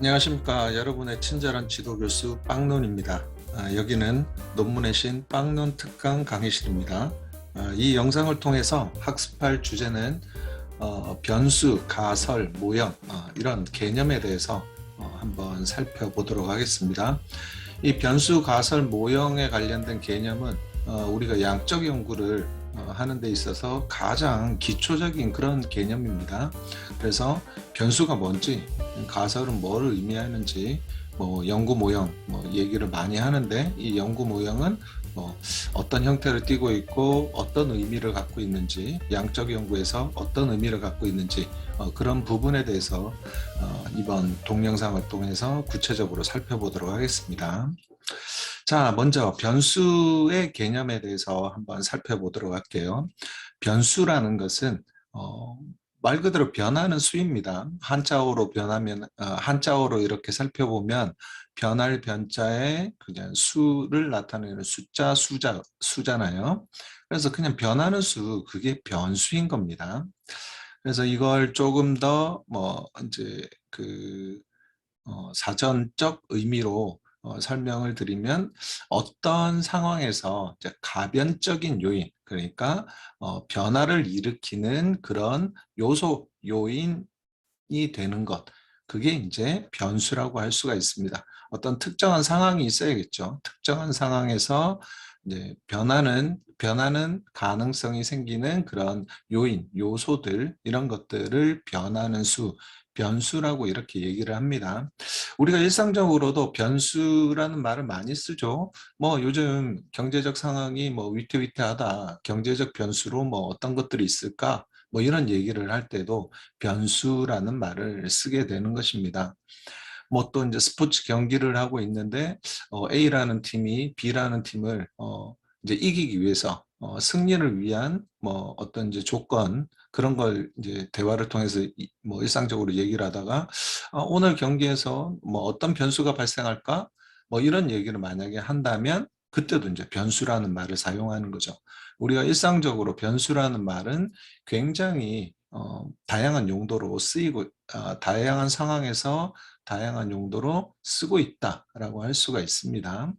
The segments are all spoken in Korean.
안녕하십니까. 여러분의 친절한 지도교수 빵논입니다. 여기는 논문의 신 빵논 특강 강의실입니다. 이 영상을 통해서 학습할 주제는 변수, 가설, 모형 이런 개념에 대해서 한번 살펴보도록 하겠습니다. 이 변수, 가설, 모형에 관련된 개념은 우리가 양적 연구를 하는 데 있어서 가장 기초적인 그런 개념입니다. 그래서 변수가 뭔지, 가설은 뭘 의미하는지, 연구 모형 얘기를 많이 하는데, 이 연구 모형은 어떤 형태를 띠고 있고 어떤 의미를 갖고 있는지, 양적 연구에서 어떤 의미를 갖고 있는지 그런 부분에 대해서 이번 동영상을 통해서 구체적으로 살펴보도록 하겠습니다. 자, 먼저 변수의 개념에 대해서 한번 살펴보도록 할게요. 변수라는 것은 말 그대로 변하는 수입니다. 한자어로 이렇게 살펴보면 변할 변자에 그냥 수를 나타내는 수잖아요. 그래서 그냥 변하는 수, 그게 변수인 겁니다. 그래서 이걸 조금 더 이제 사전적 의미로 설명을 드리면, 어떤 상황에서 이제 가변적인 요인, 그러니까 변화를 일으키는 그런 요인이 되는 것, 그게 이제 변수라고 할 수가 있습니다. 어떤 특정한 상황이 있어야겠죠. 특정한 상황에서 이제 변하는 가능성이 생기는 그런 요인, 요소들, 이런 것들을 변하는 수, 변수라고 이렇게 얘기를 합니다. 우리가 일상적으로도 변수라는 말을 많이 쓰죠. 요즘 경제적 상황이 위태위태하다. 경제적 변수로 어떤 것들이 있을까? 이런 얘기를 할 때도 변수라는 말을 쓰게 되는 것입니다. 또 이제 스포츠 경기를 하고 있는데 A라는 팀이 B라는 팀을 이제 이기기 위해서 승리를 위한 어떤 이제 조건, 그런 걸 이제 대화를 통해서 일상적으로 얘기를 하다가 오늘 경기에서 어떤 변수가 발생할까? 이런 얘기를 만약에 한다면 그때도 이제 변수라는 말을 사용하는 거죠. 우리가 일상적으로 변수라는 말은 굉장히 다양한 용도로 쓰이고, 다양한 상황에서 다양한 용도로 쓰고 있다라고 할 수가 있습니다.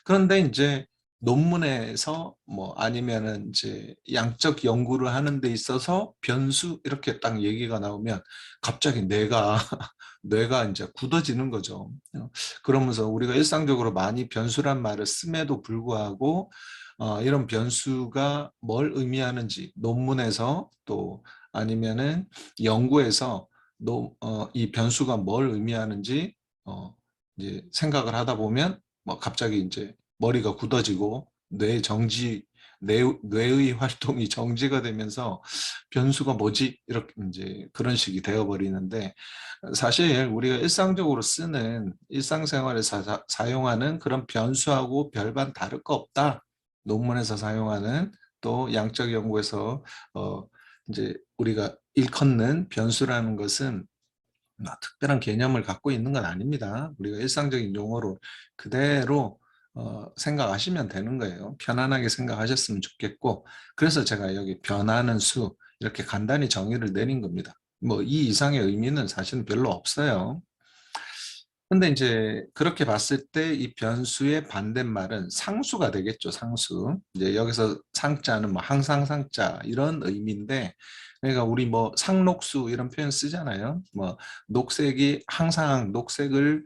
그런데 이제 논문에서 아니면은 이제 양적 연구를 하는 데 있어서 변수 이렇게 딱 얘기가 나오면 갑자기 뇌가 이제 굳어지는 거죠. 그러면서 우리가 일상적으로 많이 변수란 말을 씀에도 불구하고 이런 변수가 뭘 의미하는지 논문에서, 또 아니면은 연구에서 이 변수가 뭘 의미하는지 이제 생각을 하다 보면 갑자기 이제 머리가 굳어지고 뇌의 활동이 정지가 되면서 변수가 뭐지? 이렇게 이제 그런 식이 되어버리는데, 사실 우리가 일상적으로 쓰는 일상생활에서 사용하는 그런 변수하고 별반 다를 거 없다. 논문에서 사용하는, 또 양적 연구에서 이제 우리가 일컫는 변수라는 것은 특별한 개념을 갖고 있는 건 아닙니다. 우리가 일상적인 용어로 그대로 생각하시면 되는 거예요. 편안하게 생각하셨으면 좋겠고, 그래서 제가 여기 변하는 수 이렇게 간단히 정의를 내린 겁니다. 이 이상의 의미는 사실은 별로 없어요. 근데 이제 그렇게 봤을 때 이 변수의 반대말은 상수가 되겠죠, 상수. 이제 여기서 상자는 항상 상자 이런 의미인데, 그러니까 우리 상록수 이런 표현 쓰잖아요. 녹색이 항상 녹색을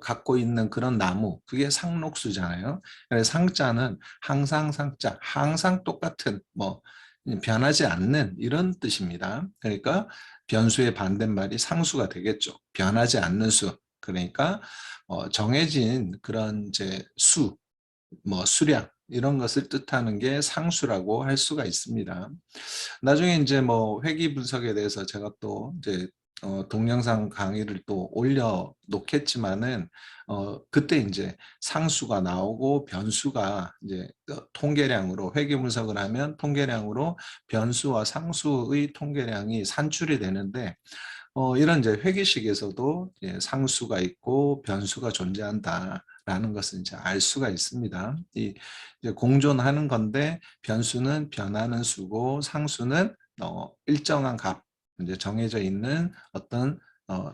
갖고 있는 그런 나무, 그게 상록수잖아요. 그래서 상자는 항상 상자, 항상 똑같은 변하지 않는 이런 뜻입니다. 그러니까 변수의 반대말이 상수가 되겠죠. 변하지 않는 수. 그러니까 정해진 그런 이제 수량 이런 것을 뜻하는 게 상수라고 할 수가 있습니다. 나중에 이제 회귀 분석에 대해서 제가 또 이제 동영상 강의를 또 올려 놓겠지만은 그때 이제 상수가 나오고 변수가 이제 통계량으로 회귀 분석을 하면 통계량으로 변수와 상수의 통계량이 산출이 되는데, 이런 이제 회계식에서도 상수가 있고 변수가 존재한다라는 것을 이제 알 수가 있습니다. 이제 공존하는 건데, 변수는 변하는 수고 상수는 일정한 값, 이제 정해져 있는 어떤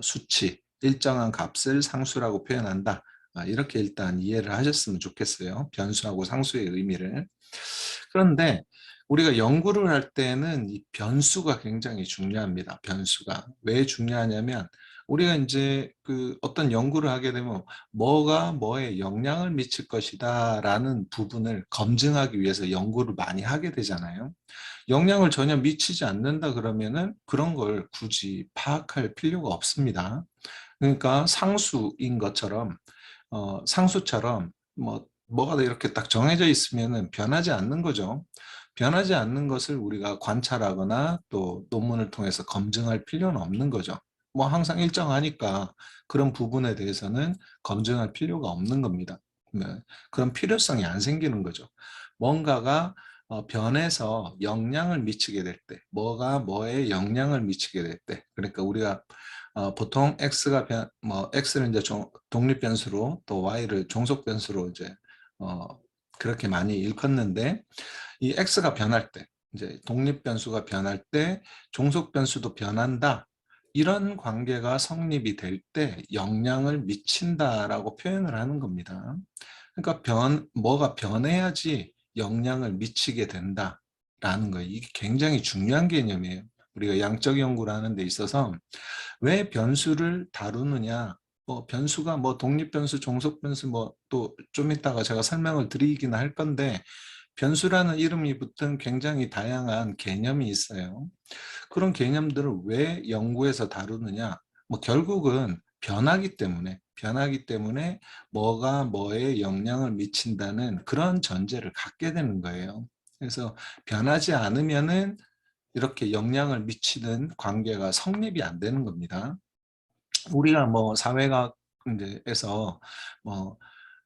수치, 일정한 값을 상수라고 표현한다. 이렇게 일단 이해를 하셨으면 좋겠어요. 변수하고 상수의 의미를. 그런데 우리가 연구를 할 때는 이 변수가 굉장히 중요합니다. 변수가. 왜 중요하냐면 우리가 이제 그 어떤 연구를 하게 되면 뭐가 뭐에 영향을 미칠 것이다라는 부분을 검증하기 위해서 연구를 많이 하게 되잖아요. 영향을 전혀 미치지 않는다 그러면은 그런 걸 굳이 파악할 필요가 없습니다. 그러니까 상수인 것처럼 상수처럼 뭐가 이렇게 딱 정해져 있으면은 변하지 않는 거죠. 변하지 않는 것을 우리가 관찰하거나 또 논문을 통해서 검증할 필요는 없는 거죠. 뭐 항상 일정하니까 그런 부분에 대해서는 검증할 필요가 없는 겁니다. 네. 그런 필요성이 안 생기는 거죠. 뭔가가 변해서 영향을 미치게 될 때, 뭐가 뭐에 영향을 미치게 될 때, 그러니까 우리가 보통 x가 x를 이제 독립 변수로 또 y를 종속 변수로 이제 어, 그렇게 많이 일컫는데 이 x가 변할 때 이제 독립 변수가 변할 때 종속 변수도 변한다. 이런 관계가 성립이 될 때 영향을 미친다라고 표현을 하는 겁니다. 그러니까 뭐가 변해야지 영향을 미치게 된다라는 거예요. 이게 굉장히 중요한 개념이에요. 우리가 양적 연구를 하는 데 있어서 왜 변수를 다루느냐? 변수가 독립 변수, 종속 변수 또 좀 이따가 제가 설명을 드리긴 할 건데 변수라는 이름이 붙은 굉장히 다양한 개념이 있어요. 그런 개념들을 왜 연구에서 다루느냐? 결국은 변하기 때문에 뭐가 뭐에 영향을 미친다는 그런 전제를 갖게 되는 거예요. 그래서 변하지 않으면은 이렇게 영향을 미치는 관계가 성립이 안 되는 겁니다. 우리가 사회학 에서 뭐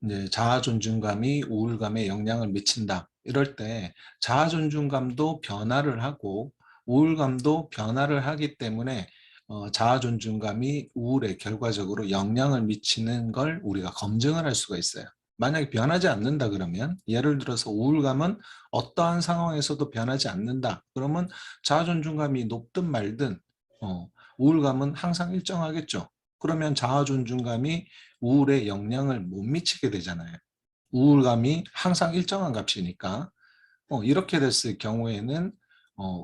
이제 자아 존중감이 우울감에 영향을 미친다. 이럴 때 자아 존중감도 변화를 하고 우울감도 변화를 하기 때문에 자아 존중감이 우울에 결과적으로 영향을 미치는 걸 우리가 검증을 할 수가 있어요. 만약에 변하지 않는다 그러면 예를 들어서 우울감은 어떠한 상황에서도 변하지 않는다. 그러면 자아 존중감이 높든 말든 우울감은 항상 일정하겠죠. 그러면 자아 존중감이 우울에 영향을 못 미치게 되잖아요. 우울감이 항상 일정한 값이니까 이렇게 됐을 경우에는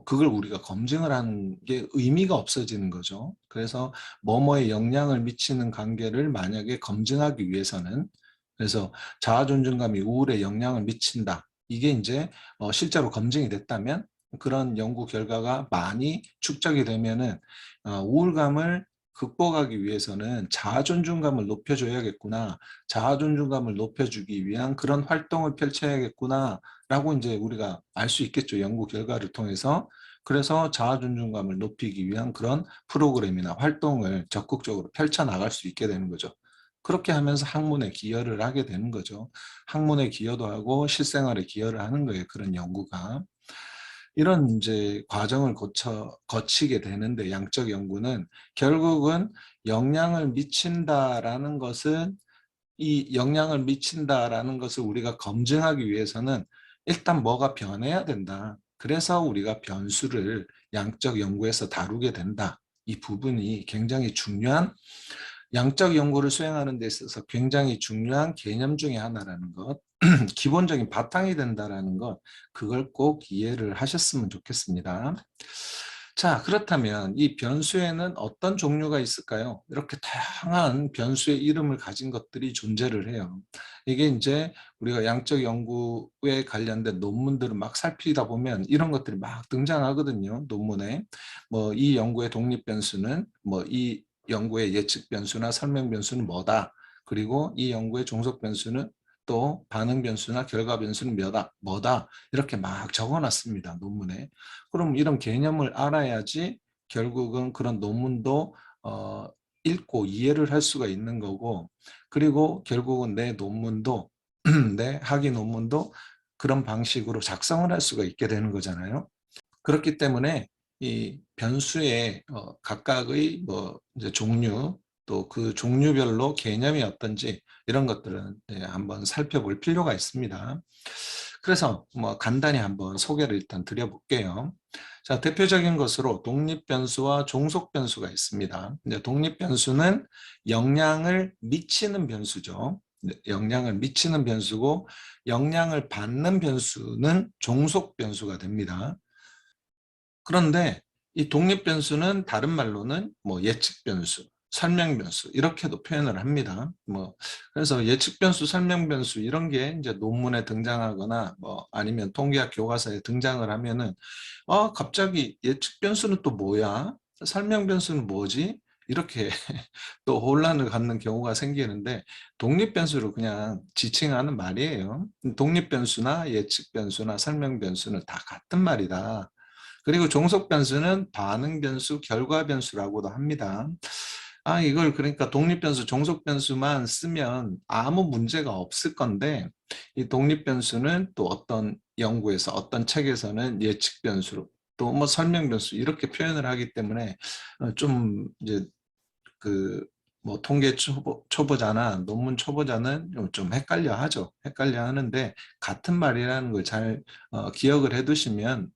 그걸 우리가 검증을 하는 게 의미가 없어지는 거죠. 그래서 뭐뭐에 영향을 미치는 관계를 만약에 검증하기 위해서는 그래서 자아 존중감이 우울에 영향을 미친다. 이게 이제 실제로 검증이 됐다면 그런 연구 결과가 많이 축적이 되면은 우울감을 극복하기 위해서는 자아 존중감을 높여줘야겠구나. 자아 존중감을 높여주기 위한 그런 활동을 펼쳐야겠구나. 라고 이제 우리가 알 수 있겠죠. 연구 결과를 통해서. 그래서 자아 존중감을 높이기 위한 그런 프로그램이나 활동을 적극적으로 펼쳐나갈 수 있게 되는 거죠. 그렇게 하면서 학문에 기여를 하게 되는 거죠. 학문에 기여도 하고 실생활에 기여를 하는 거예요. 그런 연구가. 이런 이제 과정을 거치게 되는데 양적 연구는 결국은 영향을 미친다라는 것은 이 영향을 미친다라는 것을 우리가 검증하기 위해서는 일단 뭐가 변해야 된다. 그래서 우리가 변수를 양적 연구에서 다루게 된다. 이 부분이 굉장히 중요한 양적 연구를 수행하는 데 있어서 굉장히 중요한 개념 중에 하나라는 것, 기본적인 바탕이 된다라는 것, 그걸 꼭 이해를 하셨으면 좋겠습니다. 자, 그렇다면 이 변수에는 어떤 종류가 있을까요? 이렇게 다양한 변수의 이름을 가진 것들이 존재를 해요. 이게 이제 우리가 양적 연구에 관련된 논문들을 막 살피다 보면 이런 것들이 막 등장하거든요. 논문에. 이 연구의 독립 변수는 이 연구의 예측 변수나 설명 변수는 뭐다. 그리고 이 연구의 종속 변수는 또 반응 변수나 결과 변수는 뭐다. 이렇게 막 적어놨습니다. 논문에. 그럼 이런 개념을 알아야지 결국은 그런 논문도 읽고 이해를 할 수가 있는 거고 그리고 결국은 내 논문도 내 학위 논문도 그런 방식으로 작성을 할 수가 있게 되는 거잖아요. 그렇기 때문에 이 변수의 각각의 이제 종류 또 그 종류별로 개념이 어떤지 이런 것들은 한번 살펴볼 필요가 있습니다. 그래서 뭐 간단히 한번 소개를 일단 드려볼게요. 자, 대표적인 것으로 독립변수와 종속변수가 있습니다. 이제 독립변수는 영향을 미치는 변수죠. 영향을 미치는 변수고, 영향을 받는 변수는 종속변수가 됩니다. 그런데 이 독립변수는 다른 말로는 뭐 예측변수, 설명변수 이렇게도 표현을 합니다. 뭐 그래서 예측변수, 설명변수 이런 게 이제 논문에 등장하거나 뭐 아니면 통계학 교과서에 등장을 하면은 갑자기 예측변수는 또 뭐야? 설명변수는 뭐지? 이렇게 또 혼란을 갖는 경우가 생기는데, 독립변수를 그냥 지칭하는 말이에요. 독립변수나 예측변수나 설명변수는 다 같은 말이다. 그리고 종속 변수는 반응 변수, 결과 변수라고도 합니다. 이걸 그러니까 독립 변수, 종속 변수만 쓰면 아무 문제가 없을 건데, 이 독립 변수는 또 어떤 연구에서, 어떤 책에서는 예측 변수로, 또 뭐 설명 변수 이렇게 표현을 하기 때문에 좀 이제 그 뭐 통계 초보자나 논문 초보자는 좀 헷갈려 하죠. 헷갈려 하는데, 같은 말이라는 걸 잘 기억을 해 두시면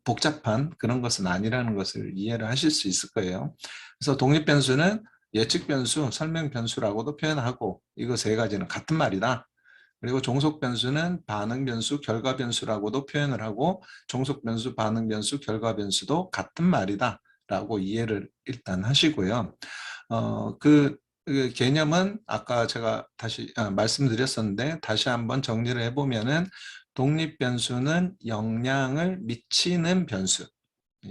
복잡한 그런 것은 아니라는 것을 이해를 하실 수 있을 거예요. 그래서 독립 변수는 예측 변수, 설명 변수라고도 표현하고, 이거 세 가지는 같은 말이다. 그리고 종속 변수는 반응 변수, 결과 변수라고도 표현을 하고, 종속 변수, 반응 변수, 결과 변수도 같은 말이다 라고 이해를 일단 하시고요. 그 개념은 아까 제가 다시 말씀드렸었는데, 다시 한번 정리를 해보면은, 독립 변수는 영향을 미치는 변수,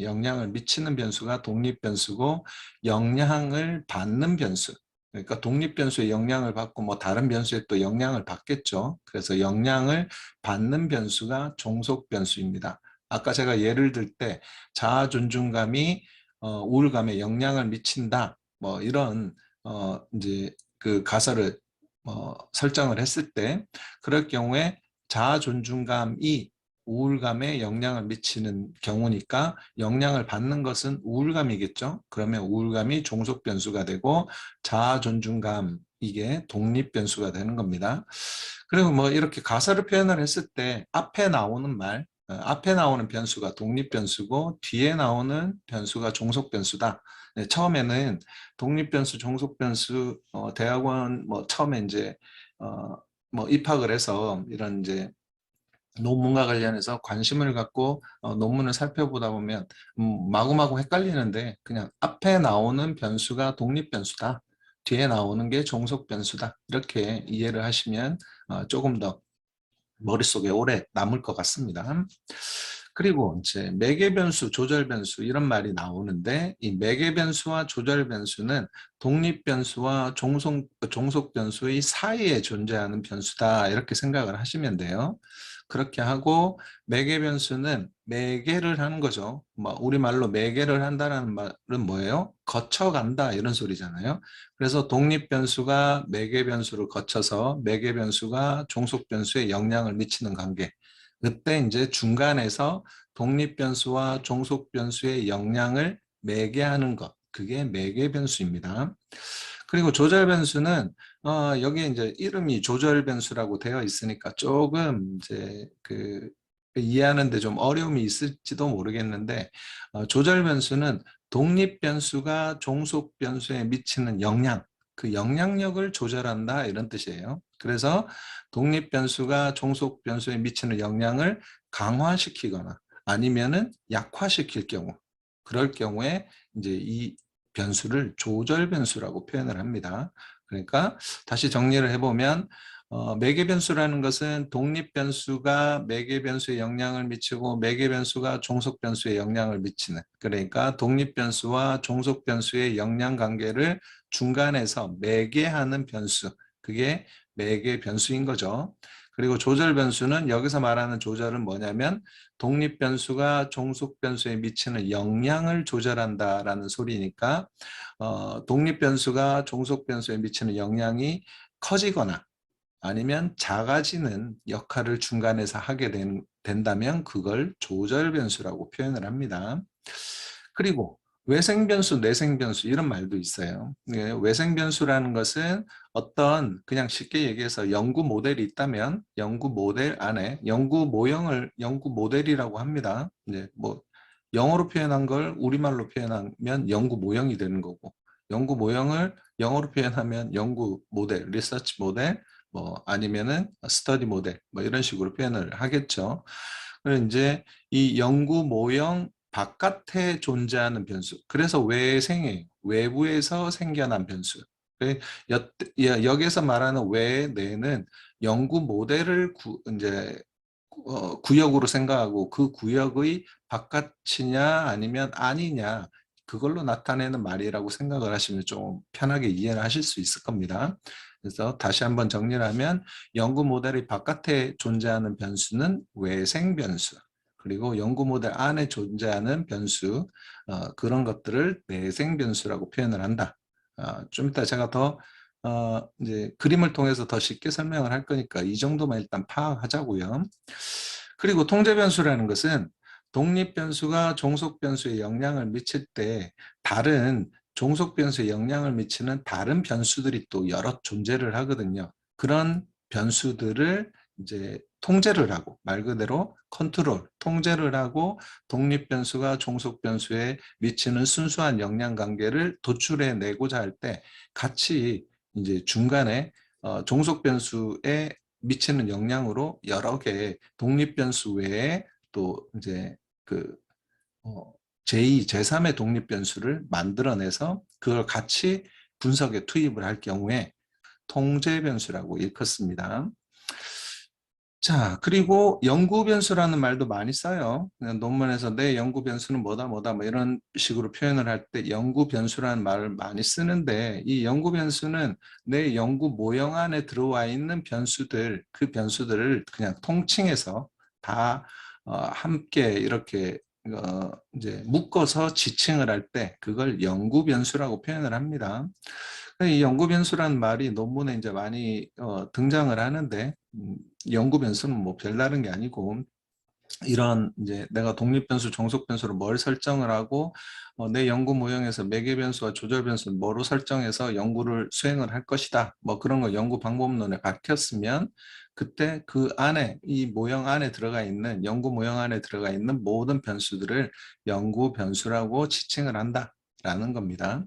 영향을 미치는 변수가 독립 변수고, 영향을 받는 변수, 그러니까 독립 변수에 영향을 받고 뭐 다른 변수에 또 영향을 받겠죠. 그래서 영향을 받는 변수가 종속 변수입니다. 아까 제가 예를 들 때 자아 존중감이 우울감에 영향을 미친다, 뭐 이런 이제 그 가설을 설정을 했을 때, 그럴 경우에 자아 존중감이 우울감에 영향을 미치는 경우니까 영향을 받는 것은 우울감이겠죠. 그러면 우울감이 종속 변수가 되고, 자아 존중감 이게 독립 변수가 되는 겁니다. 그리고 뭐 이렇게 가설을 표현을 했을 때 앞에 나오는 말, 앞에 나오는 변수가 독립 변수고 뒤에 나오는 변수가 종속 변수다. 네, 처음에는 독립 변수, 종속 변수, 대학원 뭐 처음에 이제 뭐 입학을 해서 이런 이제 논문과 관련해서 관심을 갖고 논문을 살펴보다 보면 마구마구 헷갈리는데, 그냥 앞에 나오는 변수가 독립 변수다, 뒤에 나오는 게 종속 변수다, 이렇게 이해를 하시면 조금 더 머릿속에 오래 남을 것 같습니다. 그리고 이제 매개 변수, 조절 변수 이런 말이 나오는데, 이 매개 변수와 조절 변수는 독립 변수와 종속 변수의 사이에 존재하는 변수다, 이렇게 생각을 하시면 돼요. 그렇게 하고, 매개 변수는 매개를 하는 거죠. 뭐 우리말로 매개를 한다는 말은 뭐예요? 거쳐간다 이런 소리잖아요. 그래서 독립 변수가 매개 변수를 거쳐서 매개 변수가 종속 변수에 영향을 미치는 관계. 그때 이제 중간에서 독립 변수와 종속 변수의 영향을 매개하는 것, 그게 매개 변수입니다. 그리고 조절 변수는 여기에 이제 이름이 조절 변수라고 되어 있으니까 조금 이제 그 이해하는데 좀 어려움이 있을지도 모르겠는데, 조절 변수는 독립 변수가 종속 변수에 미치는 영향, 그 영향력을 조절한다 이런 뜻이에요. 그래서 독립 변수가 종속 변수에 미치는 영향을 강화시키거나 아니면은 약화시킬 경우, 그럴 경우에 이제 이 변수를 조절 변수라고 표현을 합니다. 그러니까 다시 정리를 해보면, 매개 변수라는 것은 독립 변수가 매개 변수에 영향을 미치고 매개 변수가 종속 변수에 영향을 미치는, 그러니까 독립 변수와 종속 변수의 영향 관계를 중간에서 매개하는 변수, 그게 매개 변수인 거죠. 그리고 조절 변수는, 여기서 말하는 조절은 뭐냐면 독립 변수가 종속 변수에 미치는 영향을 조절한다라는 소리니까, 독립 변수가 종속 변수에 미치는 영향이 커지거나 아니면 작아지는 역할을 중간에서 하게 된다면 그걸 조절 변수라고 표현을 합니다. 그리고 외생변수, 내생변수 이런 말도 있어요. 예, 외생변수라는 것은 어떤 그냥 쉽게 얘기해서 연구 모델이 있다면 연구 모델 안에 연구 모형을 연구 모델이라고 합니다. 이제 뭐 영어로 표현한 걸 우리말로 표현하면 연구 모형이 되는 거고 연구 모형을 영어로 표현하면 연구 모델, 리서치 모델 뭐 아니면은 스터디 모델 뭐 이런 식으로 표현을 하겠죠. 그리고 이제 이 연구 모형 바깥에 존재하는 변수. 그래서 외생이에요. 외부에서 생겨난 변수. 그 여기서 말하는 외, 내는 연구 모델을 이제 구역으로 생각하고 그 구역의 바깥이냐 아니면 아니냐 그걸로 나타내는 말이라고 생각을 하시면 좀 편하게 이해를 하실 수 있을 겁니다. 그래서 다시 한번 정리를 하면 연구 모델의 바깥에 존재하는 변수는 외생 변수. 그리고 연구 모델 안에 존재하는 변수 그런 것들을 내생 변수라고 표현을 한다. 좀 이따 제가 더 이제 그림을 통해서 더 쉽게 설명을 할 거니까 이 정도만 일단 파악하자고요. 그리고 통제 변수라는 것은 독립 변수가 종속 변수에 영향을 미칠 때 다른 종속 변수에 영향을 미치는 다른 변수들이 또 여러 존재를 하거든요. 그런 변수들을 이제 통제를 하고 말 그대로 컨트롤, 통제를 하고 독립 변수가 종속 변수에 미치는 순수한 영향 관계를 도출해 내고자 할 때 같이 이제 중간에 종속 변수에 미치는 영향으로 여러 개의 독립 변수 외에 또 이제 그 제2, 제3의 독립 변수를 만들어내서 그걸 같이 분석에 투입을 할 경우에 통제 변수라고 일컫습니다. 자, 그리고 연구 변수라는 말도 많이 써요. 그냥 논문에서 내 연구 변수는 뭐다 뭐다 뭐 이런 식으로 표현을 할 때 연구 변수라는 말을 많이 쓰는데 이 연구 변수는 내 연구 모형 안에 들어와 있는 변수들, 그 변수들을 그냥 통칭해서 다 함께 이렇게 이제 묶어서 지칭을 할 때 그걸 연구 변수라고 표현을 합니다. 이 연구 변수라는 말이 논문에 이제 많이 등장을 하는데 연구 변수는 뭐 별다른 게 아니고 이런 이제 내가 독립 변수, 종속 변수로 뭘 설정을 하고 내 연구 모형에서 매개 변수와 조절 변수는 뭐로 설정해서 연구를 수행을 할 것이다. 뭐 그런 거 연구 방법론에 밝혔으면 그때 그 안에 이 모형 안에 들어가 있는 연구 모형 안에 들어가 있는 모든 변수들을 연구 변수라고 지칭을 한다라는 겁니다.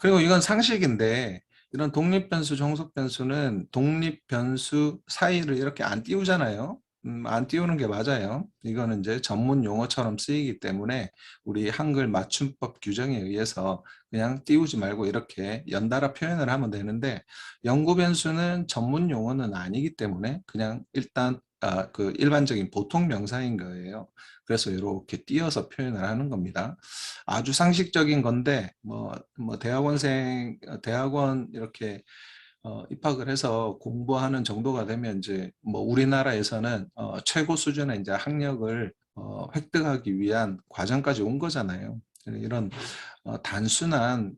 그리고 이건 상식인데 이런 독립 변수, 종속 변수는 독립 변수 사이를 이렇게 안 띄우잖아요. 안 띄우는 게 맞아요. 이거는 이제 전문 용어처럼 쓰이기 때문에 우리 한글 맞춤법 규정에 의해서 그냥 띄우지 말고 이렇게 연달아 표현을 하면 되는데 연구 변수는 전문 용어는 아니기 때문에 그냥 일단 그 일반적인 보통 명사인 거예요. 그래서 이렇게 띄어서 표현을 하는 겁니다. 아주 상식적인 건데 뭐 대학원 이렇게 입학을 해서 공부하는 정도가 되면 이제 뭐 우리나라에서는 최고 수준의 이제 학력을 획득하기 위한 과정까지 온 거잖아요. 이런 단순한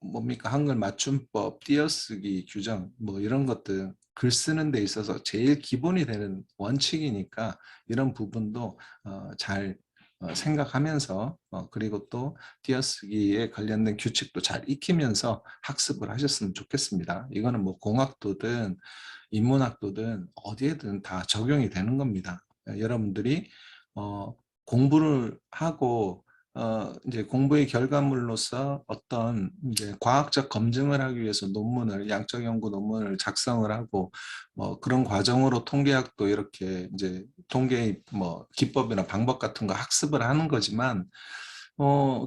뭡니까 한글 맞춤법, 띄어쓰기 규정 뭐 이런 것들 글 쓰는 데 있어서 제일 기본이 되는 원칙이니까 이런 부분도 잘 생각하면서 그리고 또 띄어쓰기에 관련된 규칙도 잘 익히면서 학습을 하셨으면 좋겠습니다. 이거는 뭐 공학도든 인문학도든 어디에든 다 적용이 되는 겁니다. 여러분들이 공부를 하고 이제 공부의 결과물로서 어떤 이제 과학적 검증을 하기 위해서 논문을 양적 연구 논문을 작성을 하고 뭐 그런 과정으로 통계학도 이렇게 이제 통계의 뭐 기법이나 방법 같은 거 학습을 하는 거지만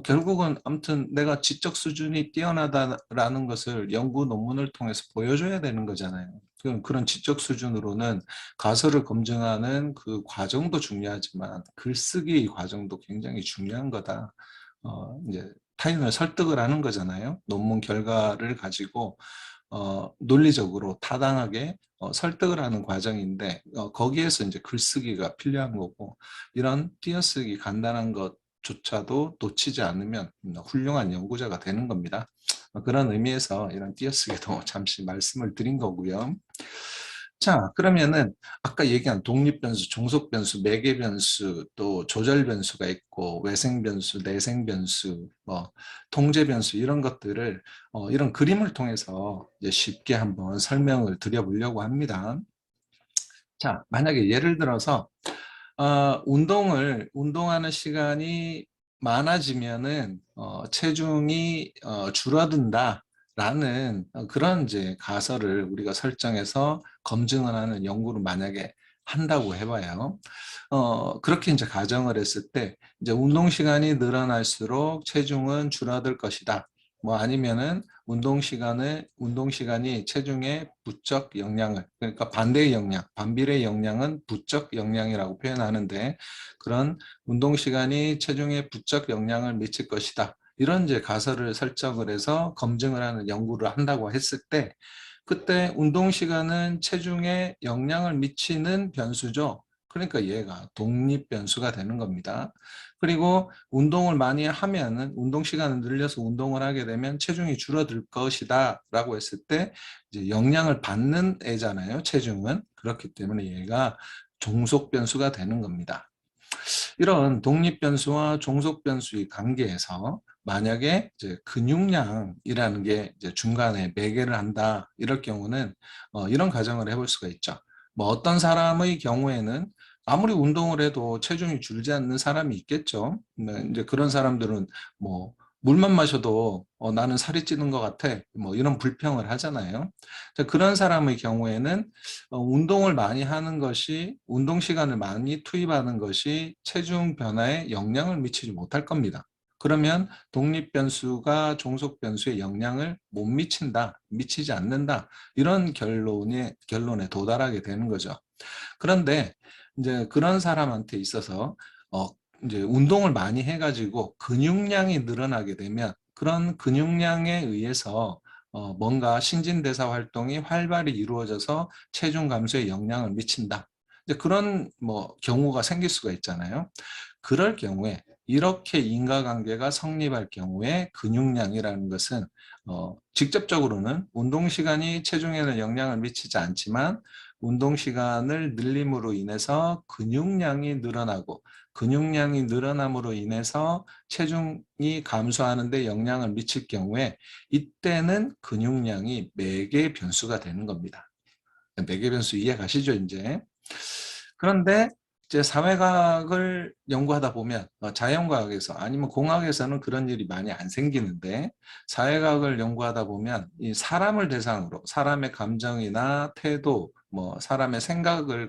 결국은 아무튼 내가 지적 수준이 뛰어나다라는 것을 연구 논문을 통해서 보여줘야 되는 거잖아요. 그런 지적 수준으로는 가설을 검증하는 그 과정도 중요하지만 글쓰기 과정도 굉장히 중요한 거다. 이제 타인을 설득을 하는 거잖아요. 논문 결과를 가지고 논리적으로 타당하게 설득을 하는 과정인데 거기에서 이제 글쓰기가 필요한 거고 이런 띄어쓰기 간단한 것조차도 놓치지 않으면 훌륭한 연구자가 되는 겁니다. 그런 의미에서 이런 띄어쓰기도 잠시 말씀을 드린 거고요. 자, 그러면은 아까 얘기한 독립변수, 종속변수, 매개변수, 또 조절변수가 있고 외생변수, 내생변수, 뭐 통제변수 이런 것들을 이런 그림을 통해서 이제 쉽게 한번 설명을 드려보려고 합니다. 자, 만약에 예를 들어서 운동하는 시간이 많아지면은 체중이 줄어든다라는 그런 이제 가설을 우리가 설정해서 검증을 하는 연구를 만약에 한다고 해봐요. 그렇게 이제 가정을 했을 때 이제 운동 시간이 늘어날수록 체중은 줄어들 것이다. 뭐 아니면은 운동 시간이 체중에 부적 영향을, 그러니까 반대의 영향, 반비례의 영향은 부적 영향이라고 표현하는데, 그런 운동 시간이 체중에 부적 영향을 미칠 것이다. 이런 이제 가설을 설정을 해서 검증을 하는 연구를 한다고 했을 때, 그때 운동 시간은 체중에 영향을 미치는 변수죠. 그러니까 얘가 독립 변수가 되는 겁니다. 그리고 운동을 많이 하면은 운동 시간을 늘려서 운동을 하게 되면 체중이 줄어들 것이다 라고 했을 때 이제 영향을 받는 애잖아요. 체중은. 그렇기 때문에 얘가 종속 변수가 되는 겁니다. 이런 독립 변수와 종속 변수의 관계에서 만약에 이제 근육량이라는 게 이제 중간에 매개를 한다 이럴 경우는 이런 가정을 해볼 수가 있죠. 뭐 어떤 사람의 경우에는 아무리 운동을 해도 체중이 줄지 않는 사람이 있겠죠. 네, 이제 그런 사람들은 뭐 물만 마셔도 나는 살이 찌는 것 같아. 뭐 이런 불평을 하잖아요. 그런 사람의 경우에는 운동을 많이 하는 것이, 운동 시간을 많이 투입하는 것이 체중 변화에 영향을 미치지 못할 겁니다. 그러면 독립 변수가 종속 변수에 영향을 못 미친다, 미치지 않는다, 이런 결론에 도달하게 되는 거죠. 그런데 이제 그런 사람한테 있어서 어 이제 운동을 많이 해가지고 근육량이 늘어나게 되면 그런 근육량에 의해서 뭔가 신진대사 활동이 활발히 이루어져서 체중 감소에 영향을 미친다. 이제 그런 뭐 경우가 생길 수가 있잖아요. 그럴 경우에 이렇게 인과관계가 성립할 경우에 근육량이라는 것은 직접적으로는 운동 시간이 체중에는 영향을 미치지 않지만 운동 시간을 늘림으로 인해서 근육량이 늘어나고 근육량이 늘어남으로 인해서 체중이 감소하는 데 영향을 미칠 경우에 이때는 근육량이 매개 변수가 되는 겁니다. 매개 변수 이해 가시죠, 이제? 그런데 이제 사회과학을 연구하다 보면 자연과학에서 아니면 공학에서는 그런 일이 많이 안 생기는데 사회과학을 연구하다 보면 이 사람을 대상으로 사람의 감정이나 태도, 뭐 사람의 생각을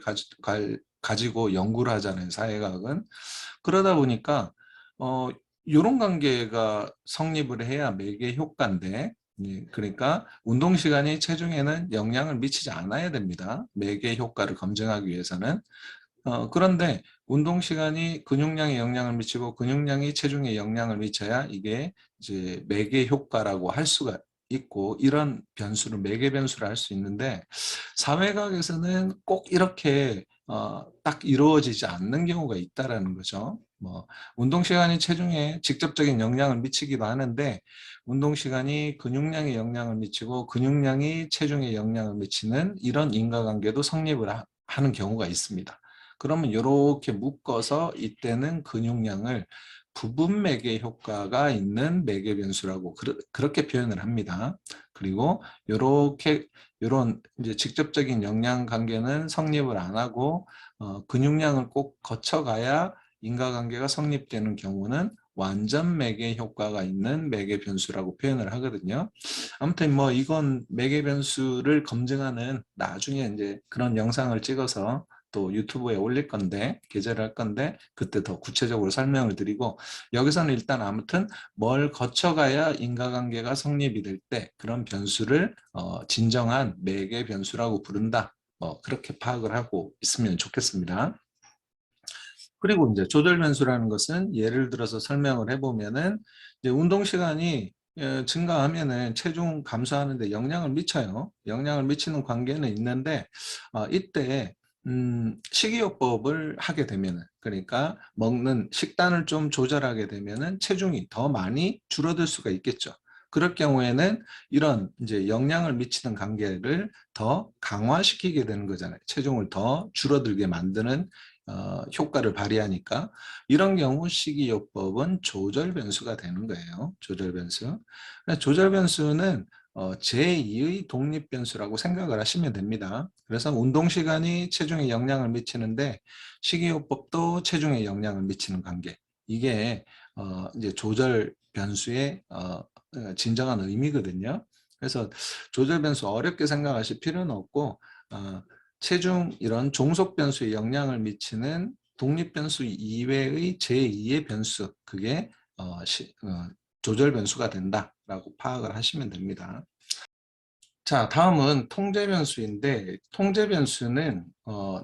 가지고 연구를 하잖아요. 사회과학은. 그러다 보니까 이런 관계가 성립을 해야 매개 효과인데 그러니까 운동 시간이 체중에는 영향을 미치지 않아야 됩니다. 매개 효과를 검증하기 위해서는. 그런데 운동 시간이 근육량에 영향을 미치고 근육량이 체중에 영향을 미쳐야 이게 이제 매개 효과라고 할 수가 있고 이런 변수를 매개 변수를 할 수 있는데 사회학에서는 꼭 이렇게 딱 이루어지지 않는 경우가 있다라는 거죠. 뭐 운동 시간이 체중에 직접적인 영향을 미치기도 하는데 운동 시간이 근육량에 영향을 미치고 근육량이 체중에 영향을 미치는 이런 인과관계도 성립을 하는 경우가 있습니다. 그러면 이렇게 묶어서 이때는 근육량을 부분 매개 효과가 있는 매개 변수라고 그렇게 표현을 합니다. 그리고 이렇게 이런 이제 직접적인 영양 관계는 성립을 안 하고 근육량을 꼭 거쳐가야 인과관계가 성립되는 경우는 완전 매개 효과가 있는 매개 변수라고 표현을 하거든요. 아무튼 뭐 이건 매개 변수를 검증하는 나중에 이제 그런 영상을 찍어서 또 유튜브에 올릴 건데 게재를 할 건데 그때 더 구체적으로 설명을 드리고 여기서는 일단 아무튼 뭘 거쳐가야 인과관계가 성립이 될 때 그런 변수를 진정한 매개 변수라고 부른다. 그렇게 파악을 하고 있으면 좋겠습니다. 그리고 이제 조절 변수라는 것은 예를 들어서 설명을 해보면은 이제 운동 시간이 증가하면은 체중 감소하는 데 영향을 미쳐요. 영향을 미치는 관계는 있는데 이때 식이요법을 하게 되면은 그러니까 먹는 식단을 좀 조절하게 되면은 체중이 더 많이 줄어들 수가 있겠죠. 그럴 경우에는 이런 이제 영향을 미치는 관계를 더 강화시키게 되는 거잖아요. 체중을 더 줄어들게 만드는 효과를 발휘하니까 이런 경우 식이요법은 조절 변수가 되는 거예요. 조절 변수. 조절 변수는 제2의 독립 변수라고 생각을 하시면 됩니다. 그래서 운동 시간이 체중에 영향을 미치는데 식이요법도 체중에 영향을 미치는 관계. 이게 이제 조절 변수의 진정한 의미거든요. 그래서 조절 변수 어렵게 생각하실 필요는 없고 체중 이런 종속 변수에 영향을 미치는 독립 변수 이외의 제2의 변수 그게 조절 변수가 된다라고 파악을 하시면 됩니다. 자, 다음은 통제 변수인데 통제 변수는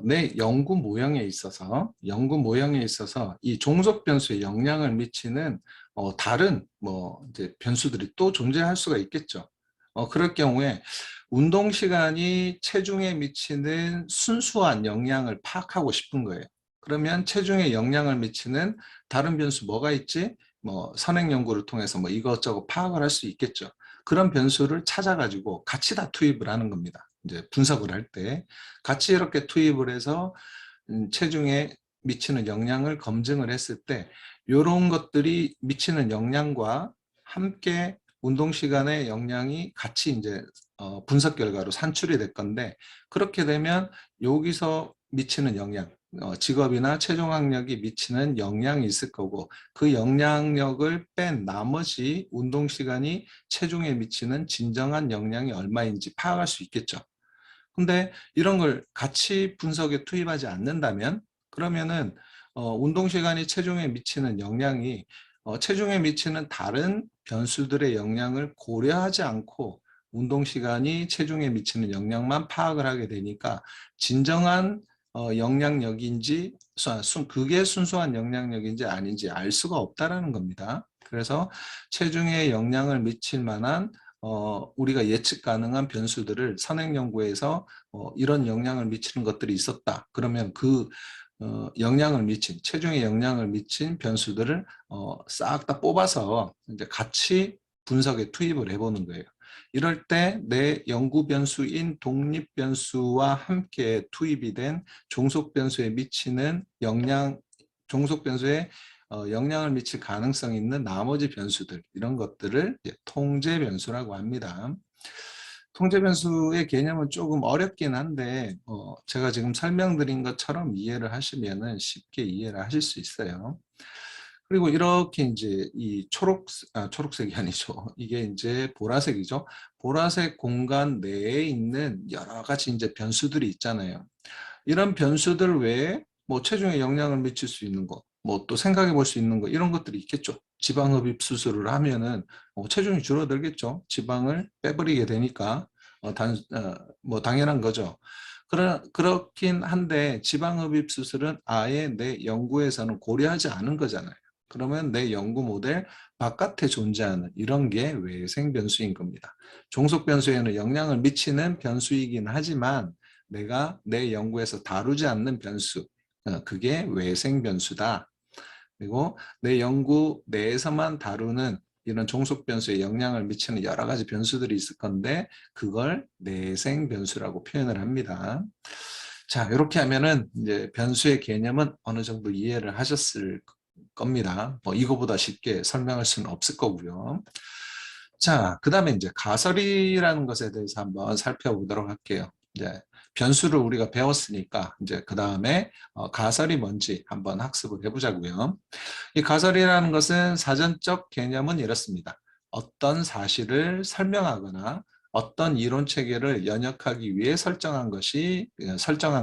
내 연구 모형에 있어서 이 종속 변수에 영향을 미치는 다른 뭐 이제 변수들이 또 존재할 수가 있겠죠. 그럴 경우에 운동 시간이 체중에 미치는 순수한 영향을 파악하고 싶은 거예요. 그러면 체중에 영향을 미치는 다른 변수 뭐가 있지? 뭐 선행 연구를 통해서 뭐 이것저것 파악을 할 수 있겠죠. 그런 변수를 찾아가지고 같이 다 투입을 하는 겁니다. 이제 분석을 할 때 같이 이렇게 투입을 해서 체중에 미치는 영향을 검증을 했을 때 이런 것들이 미치는 영향과 함께 운동 시간의 영향이 같이 이제 분석 결과로 산출이 될 건데 그렇게 되면 여기서 미치는 영향 직업이나 체중 학력이 미치는 영향이 있을 거고 그 영향력을 뺀 나머지 운동 시간이 체중에 미치는 진정한 영향이 얼마인지 파악할 수 있겠죠. 근데 이런 걸 같이 분석에 투입하지 않는다면 그러면은 운동 시간이 체중에 미치는 영향이 체중에 미치는 다른 변수들의 영향을 고려하지 않고 운동 시간이 체중에 미치는 영향만 파악을 하게 되니까 진정한 영향력인지 그게 순수한 영향력인지 아닌지 알 수가 없다라는 겁니다. 그래서 체중에 영향을 미칠 만한 우리가 예측 가능한 변수들을 선행 연구에서 이런 영향을 미치는 것들이 있었다. 그러면 그 영향을 미친 체중에 영향을 미친 변수들을 싹 다 뽑아서 이제 같이 분석에 투입을 해보는 거예요. 이럴 때 내 연구 변수인 독립 변수와 함께 투입이 된 종속 변수에 미치는 영향, 종속 변수에 영향을 미칠 가능성이 있는 나머지 변수들 이런 것들을 통제 변수라고 합니다. 통제 변수의 개념은 조금 어렵긴 한데 제가 지금 설명드린 것처럼 이해를 하시면은 쉽게 이해를 하실 수 있어요. 그리고 이렇게 이제 이 초록색이 아니죠. 이게 이제 보라색이죠. 보라색 공간 내에 있는 여러 가지 이제 변수들이 있잖아요. 이런 변수들 외에 뭐 체중에 영향을 미칠 수 있는 거, 뭐 또 생각해 볼 수 있는 거 이런 것들이 있겠죠. 지방흡입 수술을 하면은 체중이 줄어들겠죠. 지방을 빼버리게 되니까 뭐 당연한 거죠. 그렇긴 한데 지방흡입 수술은 아예 내 연구에서는 고려하지 않은 거잖아요. 그러면 내 연구 모델 바깥에 존재하는 이런 게 외생 변수인 겁니다. 종속 변수에는 영향을 미치는 변수이긴 하지만 내가 내 연구에서 다루지 않는 변수, 그게 외생 변수다. 그리고 내 연구 내에서만 다루는 이런 종속 변수에 영향을 미치는 여러 가지 변수들이 있을 건데 그걸 내생 변수라고 표현을 합니다. 자, 이렇게 하면은 이제 변수의 개념은 어느 정도 이해를 하셨을 겁니다. 뭐 이거보다 쉽게 설명할 수는 없을 거고요. 자, 그 다음에 이제 가설이라는 것에 대해서 한번 살펴보도록 할게요. 이제 변수를 우리가 배웠으니까 이제 그 다음에 가설이 뭔지 한번 학습을 해보자고요. 이 가설이라는 것은 사전적 개념은 이렇습니다. 어떤 사실을 설명하거나 어떤 이론 체계를 연역하기 위해 설정한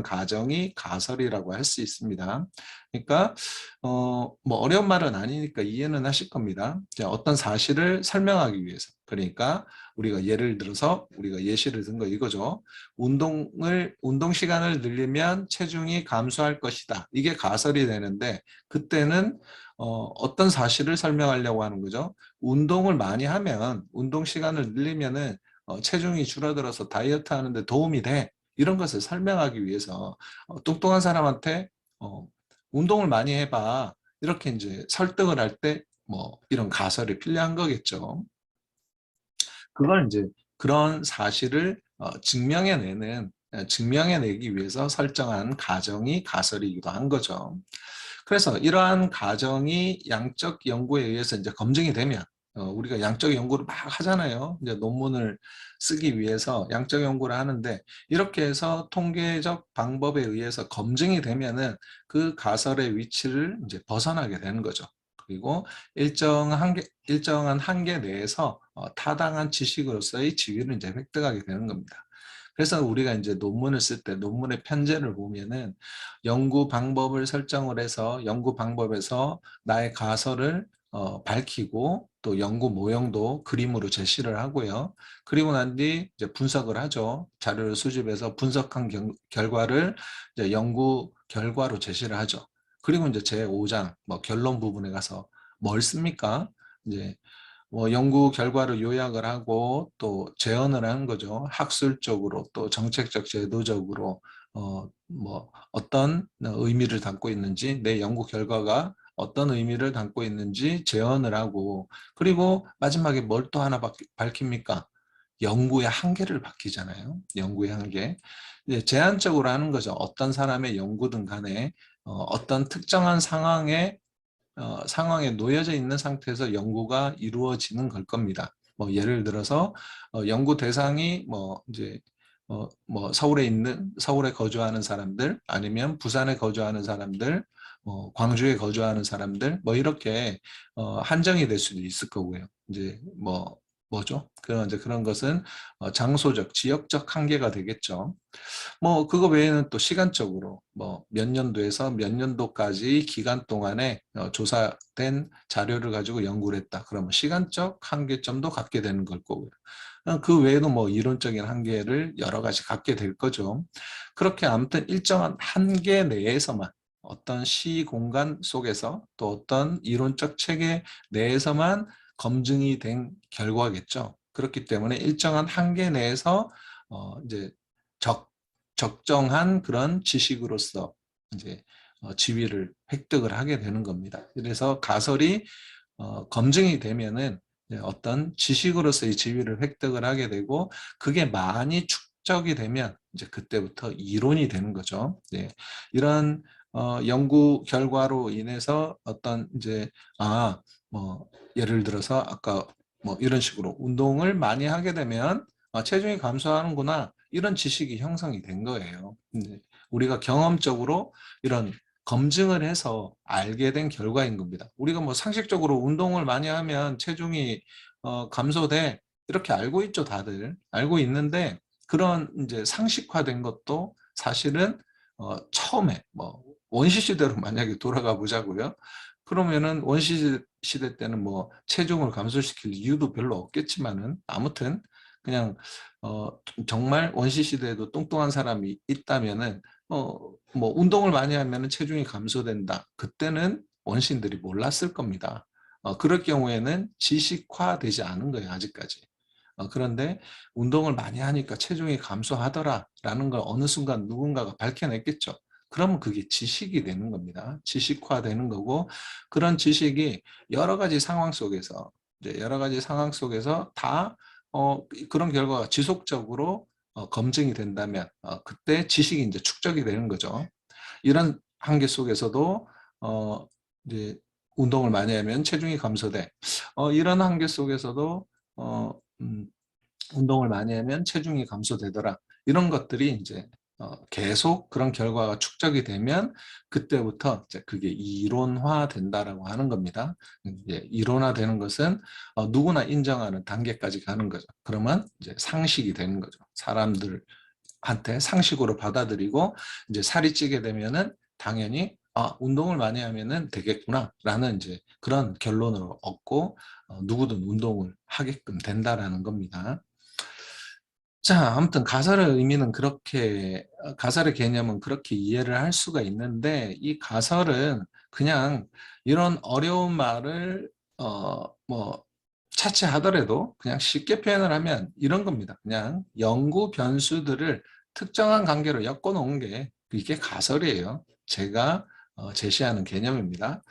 가정이 가설이라고 할 수 있습니다. 그러니까 뭐 어려운 말은 아니니까 이해는 하실 겁니다. 어떤 사실을 설명하기 위해서. 그러니까 우리가 예를 들어서 우리가 예시를 든 거 이거죠. 운동 시간을 늘리면 체중이 감소할 것이다. 이게 가설이 되는데 그때는 어떤 사실을 설명하려고 하는 거죠. 운동을 많이 하면 운동 시간을 늘리면은 체중이 줄어들어서 다이어트 하는데 도움이 돼. 이런 것을 설명하기 위해서 뚱뚱한 사람한테 운동을 많이 해봐. 이렇게 이제 설득을 할 때 뭐 이런 가설이 필요한 거겠죠. 그걸 이제 그런 사실을 증명해내기 위해서 설정한 가정이 가설이기도 한 거죠. 그래서 이러한 가정이 양적 연구에 의해서 이제 검증이 되면 우리가 양적 연구를 막 하잖아요. 이제 논문을 쓰기 위해서 양적 연구를 하는데 이렇게 해서 통계적 방법에 의해서 검증이 되면은 그 가설의 위치를 이제 벗어나게 되는 거죠. 그리고 일정한 한계 내에서 타당한 지식으로서의 지위를 이제 획득하게 되는 겁니다. 그래서 우리가 이제 논문을 쓸 때 논문의 편제를 보면은 연구 방법을 설정을 해서 연구 방법에서 나의 가설을 밝히고 또 연구 모형도 그림으로 제시를 하고요. 그리고 난 뒤 이제 분석을 하죠. 자료를 수집해서 분석한 결과를 이제 연구 결과로 제시를 하죠. 그리고 이제 제5장 뭐 결론 부분에 가서 뭘 씁니까? 이제 뭐 연구 결과를 요약을 하고 또 제언을 하는 거죠. 학술적으로 또 정책적 제도적으로 뭐 어떤 의미를 담고 있는지 내 연구 결과가 어떤 의미를 담고 있는지 제언을 하고 그리고 마지막에 뭘 또 하나 밝힙니까? 연구의 한계를 밝히잖아요. 연구의 한계. 이제 제한적으로 하는 거죠. 어떤 사람의 연구든 간에 어떤 특정한 상황에 놓여져 있는 상태에서 연구가 이루어지는 걸 겁니다. 뭐 예를 들어서 연구 대상이 뭐 이제 뭐 서울에 거주하는 사람들 아니면 부산에 거주하는 사람들 광주에 거주하는 사람들 뭐 이렇게 한정이 될 수도 있을 거고요. 이제 뭐죠? 그런 것은 장소적, 지역적 한계가 되겠죠. 뭐 그거 외에는 또 시간적으로 뭐 몇 년도에서 몇 년도까지 기간 동안에 조사된 자료를 가지고 연구를 했다. 그러면 시간적 한계점도 갖게 되는 걸 거고요. 그 외에도 뭐 이론적인 한계를 여러 가지 갖게 될 거죠. 그렇게 아무튼 일정한 한계 내에서만 어떤 시 공간 속에서 또 어떤 이론적 체계 내에서만 검증이 된 결과겠죠. 그렇기 때문에 일정한 한계 내에서 이제 적정한 그런 지식으로서 이제 지위를 획득을 하게 되는 겁니다. 그래서 가설이 검증이 되면은 어떤 지식으로서의 지위를 획득을 하게 되고 그게 많이 축적이 되면 이제 그때부터 이론이 되는 거죠. 네. 이런 연구 결과로 인해서 어떤 이제 뭐 예를 들어서 아까 뭐 이런 식으로 운동을 많이 하게 되면 체중이 감소하는구나 이런 지식이 형성이 된 거예요. 우리가 경험적으로 이런 검증을 해서 알게 된 결과인 겁니다. 우리가 뭐 상식적으로 운동을 많이 하면 체중이 감소돼 이렇게 알고 있죠, 다들 알고 있는데 그런 이제 상식화된 것도 사실은 처음에 뭐 원시 시대로 만약에 돌아가 보자고요. 그러면은 원시 시대 때는 뭐 체중을 감소시킬 이유도 별로 없겠지만은 아무튼 그냥 정말 원시 시대에도 뚱뚱한 사람이 있다면은 뭐 운동을 많이 하면은 체중이 감소된다. 그때는 원시인들이 몰랐을 겁니다. 그럴 경우에는 지식화되지 않은 거예요, 아직까지. 그런데 운동을 많이 하니까 체중이 감소하더라라는 걸 어느 순간 누군가가 밝혀냈겠죠. 그러면 그게 지식이 되는 겁니다. 지식화되는 거고 그런 지식이 여러 가지 상황 속에서 이제 여러 가지 상황 속에서 다 그런 결과가 지속적으로 검증이 된다면 그때 지식이 이제 축적이 되는 거죠. 이런 한계 속에서도 이제 운동을 많이 하면 체중이 감소돼. 이런 한계 속에서도 어, 음, 운동을 많이 하면 체중이 감소되더라. 이런 것들이 이제 계속 그런 결과가 축적이 되면 그때부터 이제 그게 이론화된다라고 하는 겁니다. 이제 이론화되는 것은 누구나 인정하는 단계까지 가는 거죠. 그러면 이제 상식이 되는 거죠. 사람들한테 상식으로 받아들이고 이제 살이 찌게 되면은 당연히 운동을 많이 하면은 되겠구나라는 이제 그런 결론을 얻고 누구든 운동을 하게끔 된다라는 겁니다. 자, 아무튼 가설의 의미는 그렇게, 가설의 개념은 그렇게 이해를 할 수가 있는데, 이 가설은 그냥 이런 어려운 말을, 뭐, 차치하더라도 그냥 쉽게 표현을 하면 이런 겁니다. 그냥 연구 변수들을 특정한 관계로 엮어 놓은 게 이게 가설이에요. 제가 제시하는 개념입니다.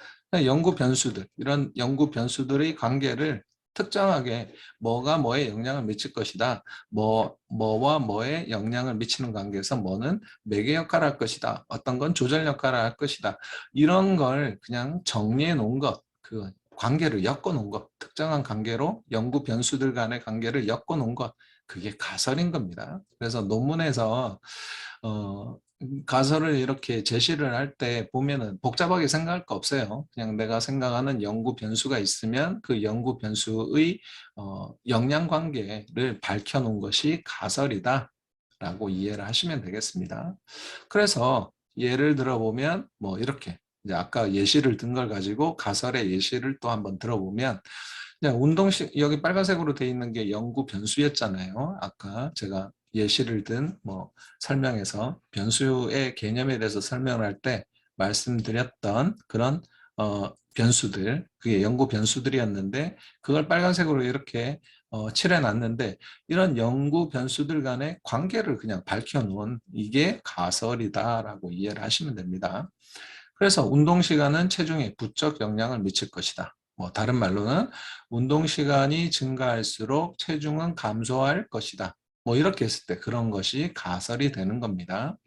연구 변수들, 이런 연구 변수들의 관계를 특정하게 뭐가 뭐에 영향을 미칠 것이다. 뭐와 뭐에 영향을 미치는 관계에서 뭐는 매개 역할을 할 것이다. 어떤 건 조절 역할을 할 것이다. 이런 걸 그냥 정리해 놓은 것, 그 관계를 엮어 놓은 것, 특정한 관계로 연구 변수들 간의 관계를 엮어 놓은 것, 그게 가설인 겁니다. 그래서 논문에서 가설을 이렇게 제시를 할 때 보면은 복잡하게 생각할 거 없어요. 그냥 내가 생각하는 연구 변수가 있으면 그 연구 변수의 영향 관계를 밝혀놓은 것이 가설이다 라고 이해를 하시면 되겠습니다. 그래서 예를 들어보면 뭐 이렇게 이제 아까 예시를 든 걸 가지고 가설의 예시를 또 한번 들어보면, 그냥 여기 빨간색으로 되어 있는 게 연구 변수였잖아요. 아까 제가 예시를 든 뭐 설명에서 변수의 개념에 대해서 설명을 할 때 말씀드렸던 그런 변수들, 그게 연구 변수들이었는데 그걸 빨간색으로 이렇게 칠해 놨는데, 이런 연구 변수들 간의 관계를 그냥 밝혀 놓은 이게 가설이다라고 이해를 하시면 됩니다. 그래서 운동 시간은 체중에 부적 영향을 미칠 것이다. 뭐 다른 말로는 운동 시간이 증가할수록 체중은 감소할 것이다. 뭐 이렇게 했을 때 그런 것이 가설이 되는 겁니다.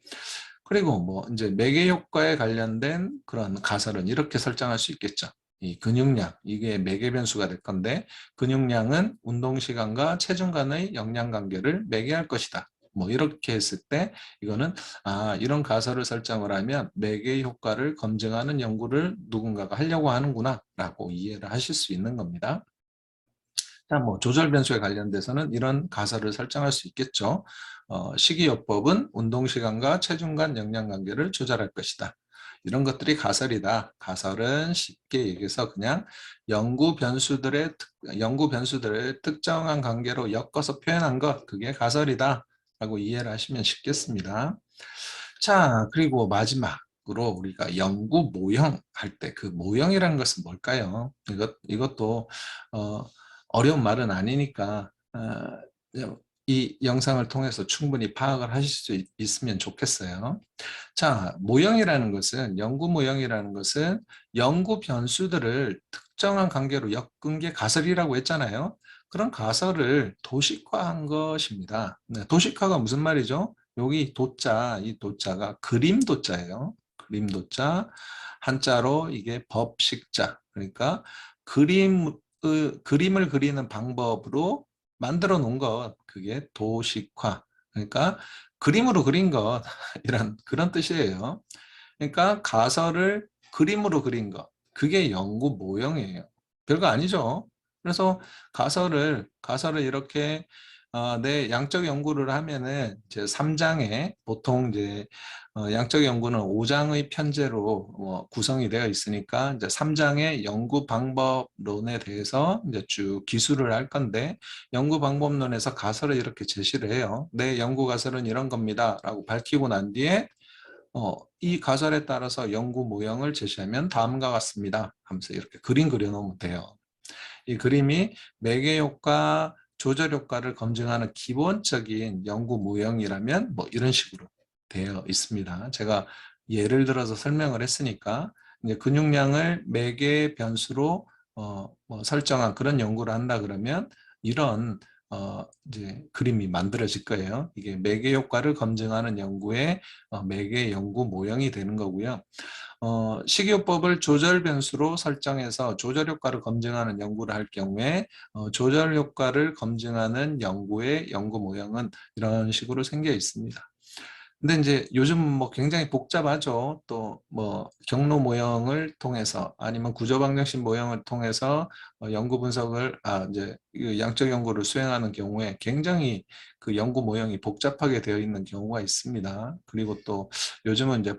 그리고 뭐 이제 매개 효과에 관련된 그런 가설은 이렇게 설정할 수 있겠죠. 이 근육량, 이게 매개 변수가 될 건데, 근육량은 운동 시간과 체중 간의 영향 관계를 매개할 것이다. 뭐 이렇게 했을 때 이거는 이런 가설을 설정을 하면 매개 효과를 검증하는 연구를 누군가가 하려고 하는구나 라고 이해를 하실 수 있는 겁니다. 자, 뭐 조절 변수에 관련돼서는 이런 가설을 설정할 수 있겠죠. 식이요법은 운동 시간과 체중 간 영양 관계를 조절할 것이다. 이런 것들이 가설이다. 가설은 쉽게 얘기해서 그냥 연구 변수들을 특정한 관계로 엮어서 표현한 것, 그게 가설이다 라고 이해를 하시면 쉽겠습니다. 자, 그리고 마지막으로 우리가 연구 모형 할 때 그 모형이라는 것은 뭘까요? 이것도 어려운 말은 아니니까 이 영상을 통해서 충분히 파악을 하실 수 있으면 좋겠어요. 자, 연구 모형이라는 것은 연구 변수들을 특정한 관계로 엮은 게 가설이라고 했잖아요. 그런 가설을 도식화한 것입니다. 네, 도식화가 무슨 말이죠? 여기 도자, 이 도자가 그림 도자예요. 그림 도자, 한자로 이게 법식자. 그러니까 그림을 그리는 방법으로 만들어 놓은 것, 그게 도식화. 그러니까 그림으로 그린 것, 이런 그런 뜻이에요. 그러니까 가설을 그림으로 그린 것, 그게 연구 모형이에요. 별거 아니죠. 그래서 가설을 이렇게 내 양적 연구를 하면은 이제 3장에 보통 이제 양적 연구는 5장의 편제로 구성이 되어 있으니까 이제 3장의 연구 방법론에 대해서 이제 쭉 기술을 할 건데, 연구 방법론에서 가설을 이렇게 제시를 해요. 내 연구 가설은 이런 겁니다라고 밝히고 난 뒤에 이 가설에 따라서 연구 모형을 제시하면 다음과 같습니다 하면서 이렇게 그림 그려놓으면 돼요. 이 그림이 매개 효과, 조절 효과를 검증하는 기본적인 연구 모형이라면 뭐 이런 식으로 되어 있습니다. 제가 예를 들어서 설명을 했으니까 이제 근육량을 매개 변수로 뭐 설정한 그런 연구를 한다 그러면 이런 이제 그림이 만들어질 거예요. 이게 매개 효과를 검증하는 연구의 매개 연구 모형이 되는 거고요. 식이요법을 조절 변수로 설정해서 조절 효과를 검증하는 연구를 할 경우에 조절 효과를 검증하는 연구의 연구 모형은 이런 식으로 생겨 있습니다. 근데 이제 요즘 뭐 굉장히 복잡하죠. 또 뭐 경로 모형을 통해서 아니면 구조 방정식 모형을 통해서 연구 분석을 이제 양적 연구를 수행하는 경우에 굉장히 그 연구 모형이 복잡하게 되어 있는 경우가 있습니다. 그리고 또 요즘은 이제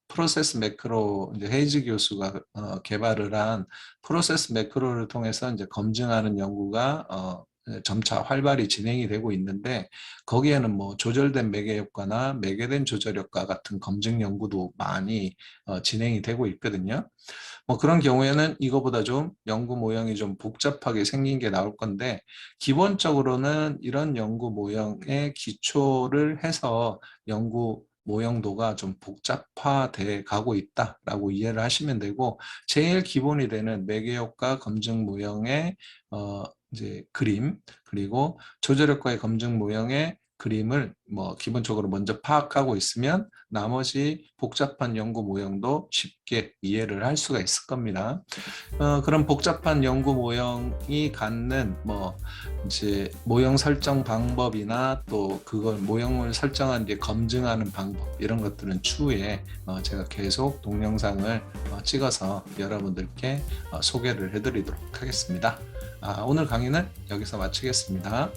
프로세스 매크로, 이제 헤이즈 교수가 개발을 한 프로세스 매크로를 통해서 이제 검증하는 연구가 점차 활발히 진행이 되고 있는데, 거기에는 뭐 조절된 매개 효과나 매개된 조절 효과 같은 검증 연구도 많이 진행이 되고 있거든요. 뭐 그런 경우에는 이거보다 좀 연구 모형이 좀 복잡하게 생긴 게 나올 건데, 기본적으로는 이런 연구 모형에 기초를 해서 연구 모형도가 좀 복잡화돼 가고 있다라고 이해를 하시면 되고, 제일 기본이 되는 매개효과 검증 모형의 이제 그림, 그리고 조절효과의 검증 모형의 그림을 뭐 기본적으로 먼저 파악하고 있으면 나머지 복잡한 연구 모형도 쉽게 이해를 할 수가 있을 겁니다. 그런 복잡한 연구 모형이 갖는 뭐 이제 모형 설정 방법이나 또 그걸 모형을 설정한 뒤에 검증하는 방법, 이런 것들은 추후에 제가 계속 동영상을 찍어서 여러분들께 소개를 해드리도록 하겠습니다. 오늘 강의는 여기서 마치겠습니다.